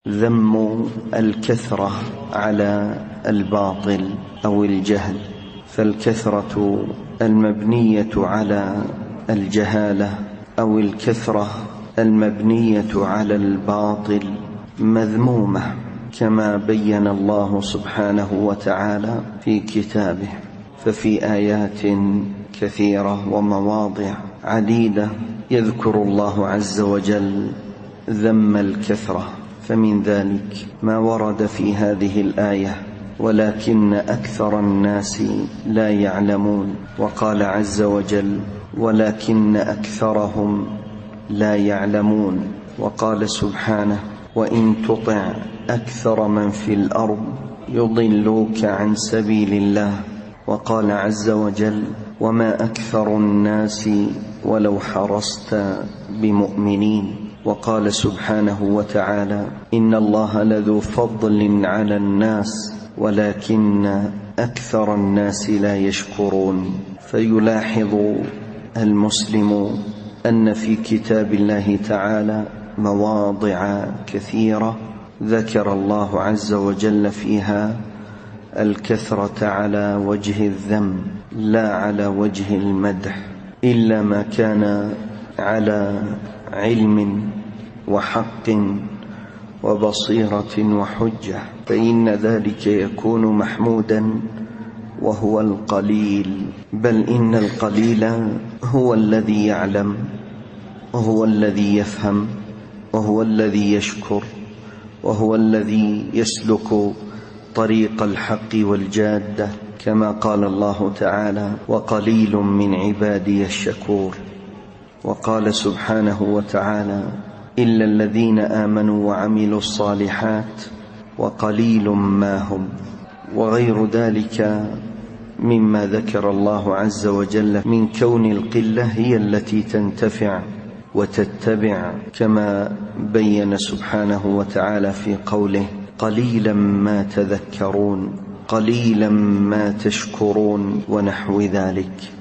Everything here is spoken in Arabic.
ذم الكثرة على الباطل أو الجهل، فالكثرة المبنية على الجهالة أو الكثرة المبنية على الباطل مذمومة، كما بين الله سبحانه وتعالى في كتابه. ففي آيات كثيرة ومواضع عديدة يذكر الله عز وجل ذم الكثرة، فمن ذلك ما ورد في هذه الآية: ولكن أكثر الناس لا يعلمون. وقال عز وجل: ولكن أكثرهم لا يعلمون. وقال سبحانه: وإن تطع أكثر من في الأرض يضلوك عن سبيل الله. وقال عز وجل: وما أكثر الناس ولو حرصت بمؤمنين. وقال سبحانه وتعالى: إن الله لذو فضل على الناس ولكن أكثر الناس لا يشكرون. فيلاحظ المسلم أن في كتاب الله تعالى مواضع كثيرة ذكر الله عز وجل فيها الكثرة على وجه الذم لا على وجه المدح، إلا ما كان على علم وحق وبصيرة وحجة، فإن ذلك يكون محمودا وهو القليل. بل إن القليل هو الذي يعلم، وهو الذي يفهم، وهو الذي يشكر، وهو الذي يسلك طريق الحق والجادة، كما قال الله تعالى: وقليل من عبادي الشكور. وقال سبحانه وتعالى: إلا الذين آمنوا وعملوا الصالحات وقليل ما هم. وغير ذلك مما ذكر الله عز وجل من كون القلة هي التي تنتفع وتتبع، كما بين سبحانه وتعالى في قوله: قليلا ما تذكرون، قليلا ما تشكرون، ونحو ذلك.